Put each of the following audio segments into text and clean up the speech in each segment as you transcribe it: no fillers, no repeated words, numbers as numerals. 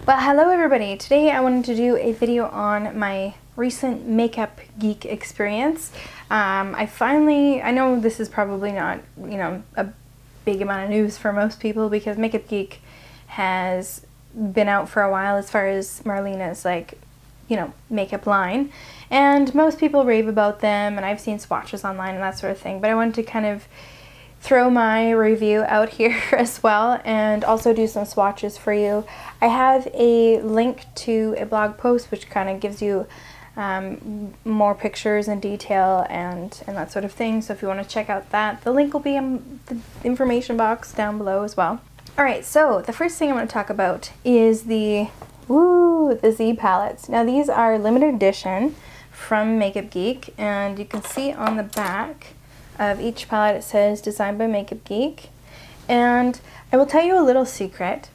Well, hello everybody. Today I wanted to do a video on my recent Makeupgeek experience. I know this is probably not, a big amount of news for most people because Makeupgeek has been out for a while as far as Marlena's makeup line. And most people rave about them, and I've seen swatches online and that sort of thing, but I wanted to kind of throw my review out here as well and also do some swatches for you. I have a link to a blog post which kind of gives you more pictures and detail and that sort of thing, so if you want to check out that, the link will be in the information box down below as well. Alright, so the first thing I'm going to talk about is the Z palettes. Now these are limited edition from Makeupgeek, and you can see on the back of each palette it says designed by Makeupgeek. And I will tell you a little secret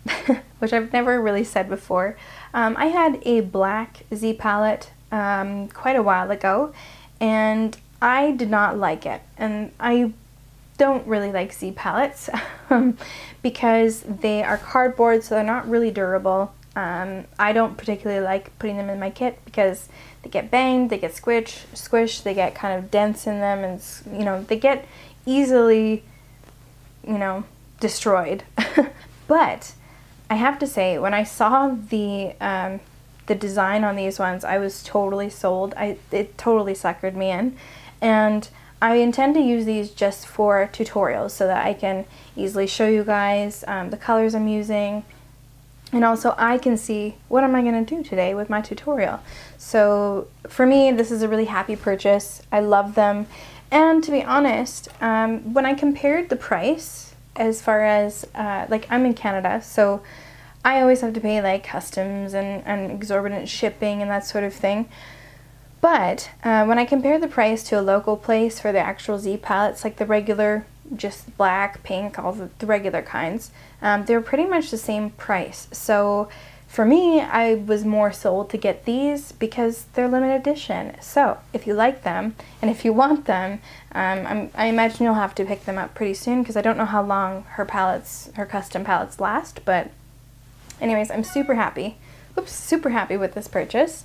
which I've never really said before. I had a black Z palette quite a while ago and I did not like it, and I don't really like Z palettes because they are cardboard, so they're not really durable. I don't particularly like putting them in my kit because they get banged, they get squished, they get kind of dense in them, and they get easily, destroyed. But I have to say, when I saw the design on these ones, I was totally sold. It totally suckered me in, and I intend to use these just for tutorials so that I can easily show you guys the colors I'm using. And also I can see what am I going to do today with my tutorial. So for me, this is a really happy purchase. I love them. And to be honest, when I compared the price, as far as, I'm in Canada, so I always have to pay like customs and exorbitant shipping and that sort of thing. But when I compare the price to a local place for the actual Z palettes, like the regular, just black, pink, all the regular kinds, they're pretty much the same price. So for me, I was more sold to get these because they're limited edition. So if you like them and if you want them, I imagine you'll have to pick them up pretty soon because I don't know how long her custom palettes last. But anyways, I'm super happy. Super happy with this purchase.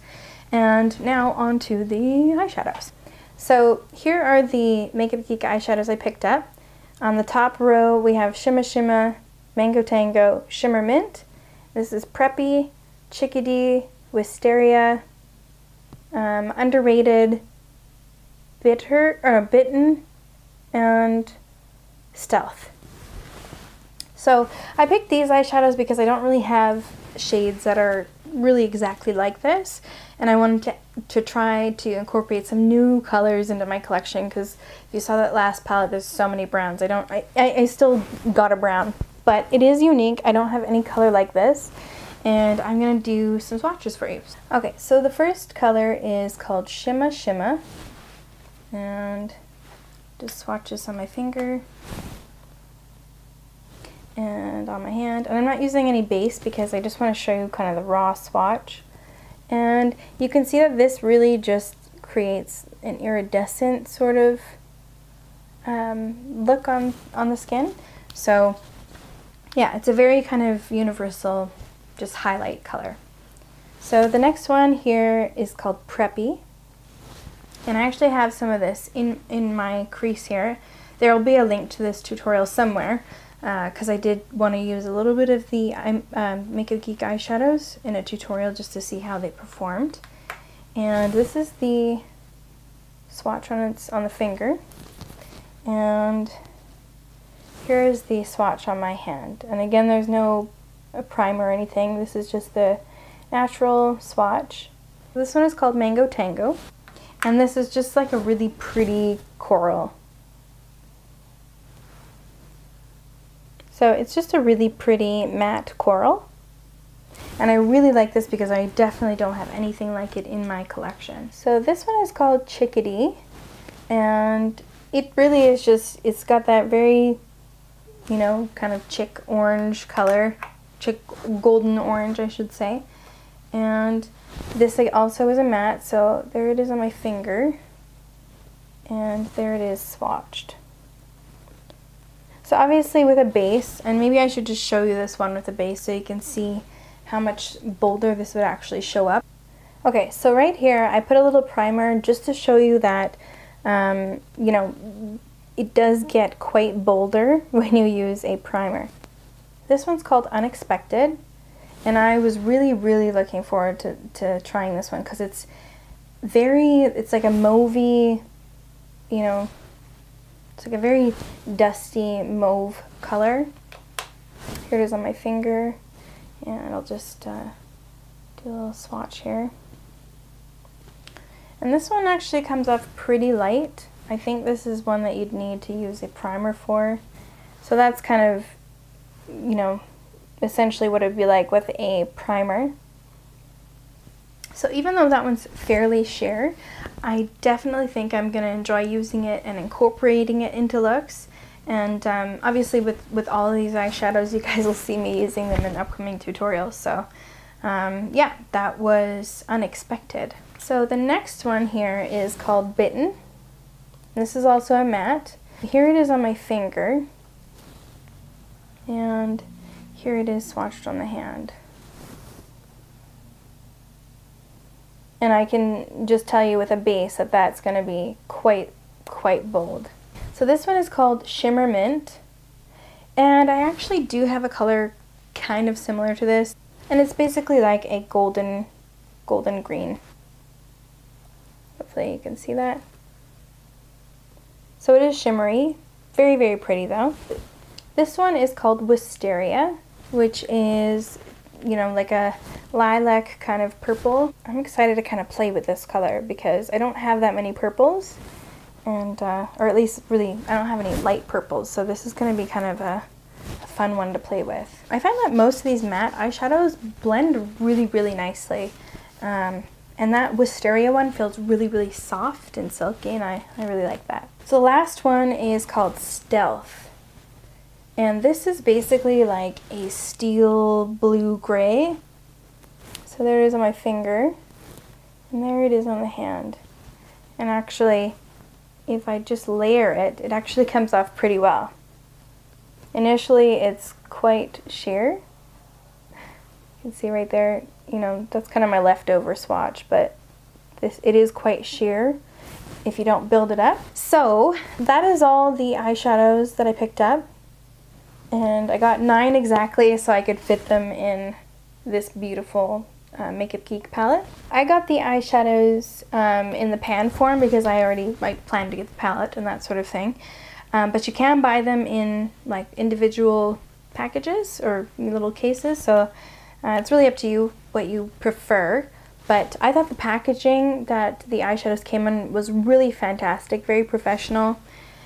And now on to the eyeshadows. So here are the Makeupgeek eyeshadows I picked up. On the top row we have Shimma, Mango Tango, Shimmermint. This is Preppy, Chickadee, Wisteria, Underrated, Bitten, and Stealth. So I picked these eyeshadows because I don't really have shades that are really exactly like this, and I wanted to try to incorporate some new colors into my collection because if you saw that last palette, there's so many browns. I still got a brown, but it is unique. I don't have any color like this, and I'm gonna do some swatches for you. Okay, so the first color is called Shimma, and just swatches on my finger and on my hand, and I'm not using any base because I just want to show you kind of the raw swatch. And you can see that this really just creates an iridescent sort of look on the skin. So yeah, it's a very kind of universal just highlight color. So the next one here is called Preppy, and I actually have some of this in my crease here. There will be a link to this tutorial somewhere because I did want to use a little bit of the Makeupgeek eyeshadows in a tutorial just to see how they performed. And this is the swatch on the finger, and here is the swatch on my hand. And again, there's no primer or anything. This is just the natural swatch. This one is called Mango Tango, and this is just like a really pretty coral. So it's just a really pretty matte coral, and I really like this because I definitely don't have anything like it in my collection. So this one is called Chickadee, and it really is just, it's got that very, kind of chick orange color, chick golden orange I should say. And this also is a matte, so there it is on my finger, and there it is swatched. So obviously with a base, and maybe I should just show you this one with a base so you can see how much bolder this would actually show up. Okay, so right here I put a little primer just to show you that, you know, it does get quite bolder when you use a primer. This one's called Unexpected, and I was really looking forward to trying this one because it's like a mauvey, you know, it's like a very dusty mauve color. Here it is on my finger, and I'll just do a little swatch here. And this one actually comes off pretty light. I think this is one that you'd need to use a primer for. So that's kind of, you know, essentially what it would be like with a primer. So even though that one's fairly sheer, I definitely think I'm going to enjoy using it and incorporating it into looks. And obviously with all of these eyeshadows, you guys will see me using them in upcoming tutorials. So yeah, that was Unexpected. So the next one here is called Bitten. This is also a matte. Here it is on my finger, and here it is swatched on the hand. And I can just tell you with a base that that's going to be quite bold. So this one is called Shimmermint, and I actually do have a color kind of similar to this, and it's basically like a golden green. Hopefully you can see that. So it is shimmery, very pretty though. This one is called Wisteria, which is, you know, like a lilac kind of purple. I'm excited to kind of play with this color because I don't have that many purples, and or at least really I don't have any light purples, so this is going to be kind of a fun one to play with. I find that most of these matte eyeshadows blend really nicely, and that Wisteria one feels really soft and silky, and I really like that. So the last one is called Stealth, and this is basically like a steel blue gray. So there it is on my finger, and there it is on the hand. And actually, if I just layer it, it actually comes off pretty well. Initially it's quite sheer. You can see right there, you know, that's kind of my leftover swatch, but it is quite sheer if you don't build it up. So that is all the eyeshadows that I picked up, and I got 9 exactly so I could fit them in this beautiful Makeupgeek palette. I got the eyeshadows in the pan form because I already planned to get the palette and that sort of thing, but you can buy them in like individual packages or little cases, so it's really up to you what you prefer. But I thought the packaging that the eyeshadows came in was really fantastic, very professional,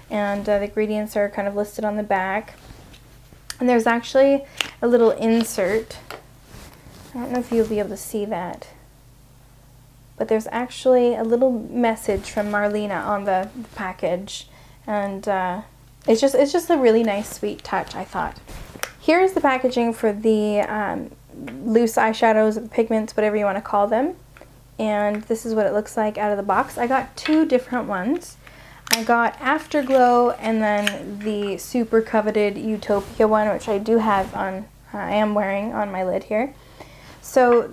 and the ingredients are kind of listed on the back. And there's actually a little insert. I don't know if you'll be able to see that, but there's actually a little message from Marlena on the package, and it's just a really nice, sweet touch, I thought. Here's the packaging for the loose eyeshadows, pigments, whatever you want to call them, and this is what it looks like out of the box. I got 2 different ones. I got Afterglow and then the super coveted Utopia one, which I do have on, I am wearing on my lid here. So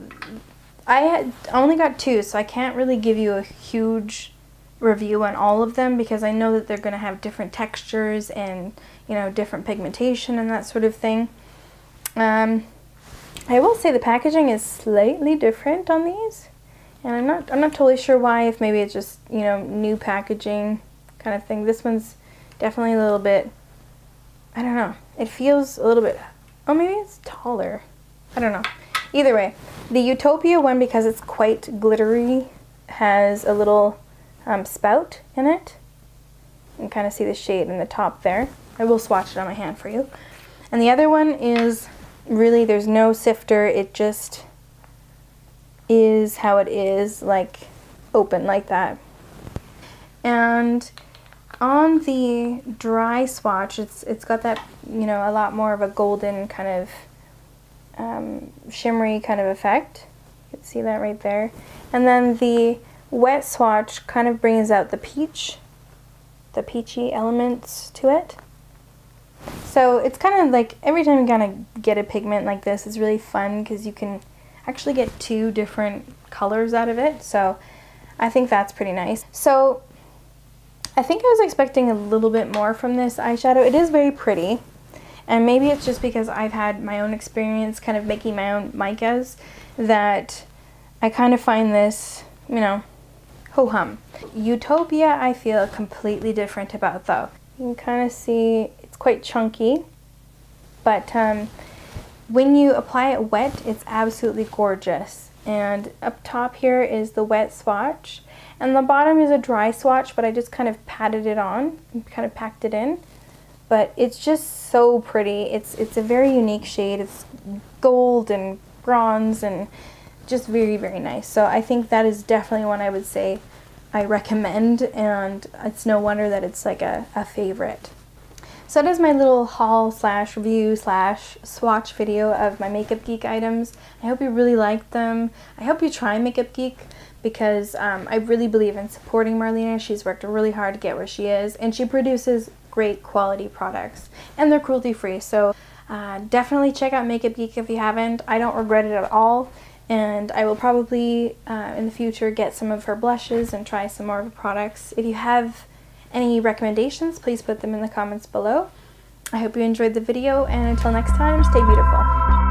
I only got 2, so I can't really give you a huge review on all of them because I know that they're going to have different textures and, you know, different pigmentation and that sort of thing. I will say the packaging is slightly different on these, and I'm not totally sure why, if maybe it's just, you know, new packaging kind of thing. This one's definitely a little bit, I don't know, it feels a little bit, oh maybe it's taller, I don't know. Either way, the Utopia one, because it's quite glittery, has a little spout in it. You can kind of see the shade in the top there. I will swatch it on my hand for you. And the other one is really, there's no sifter, it just is how it is, like open like that. And on the dry swatch, it's got that, you know, a lot more of a golden kind of shimmery kind of effect. You can see that right there. And then the wet swatch kind of brings out the peachy elements to it. So it's kind of like every time you kind of get a pigment like this, it's really fun because you can actually get 2 different colors out of it. So I think that's pretty nice. So I think I was expecting a little bit more from this eyeshadow. It is very pretty, and maybe it's just because I've had my own experience kind of making my own micas that I kind of find this, you know, ho-hum. Utopia I feel completely different about though. You can kind of see it's quite chunky, but when you apply it wet, it's absolutely gorgeous. And up top here is the wet swatch, and the bottom is a dry swatch, but I just kind of patted it on and kind of packed it in. But it's just so pretty. It's a very unique shade. It's gold and bronze and just very, very nice. So I think that is definitely one I would say I recommend, and it's no wonder that it's like a favorite. So that is my little haul slash review slash swatch video of my Makeupgeek items. I hope you really liked them. I hope you try Makeupgeek because I really believe in supporting Marlena. She's worked really hard to get where she is, and she produces great quality products, and they're cruelty free. So definitely check out Makeupgeek if you haven't. I don't regret it at all, and I will probably in the future get some of her blushes and try some more of her products. If you have any recommendations, please put them in the comments below. I hope you enjoyed the video, and until next time, stay beautiful.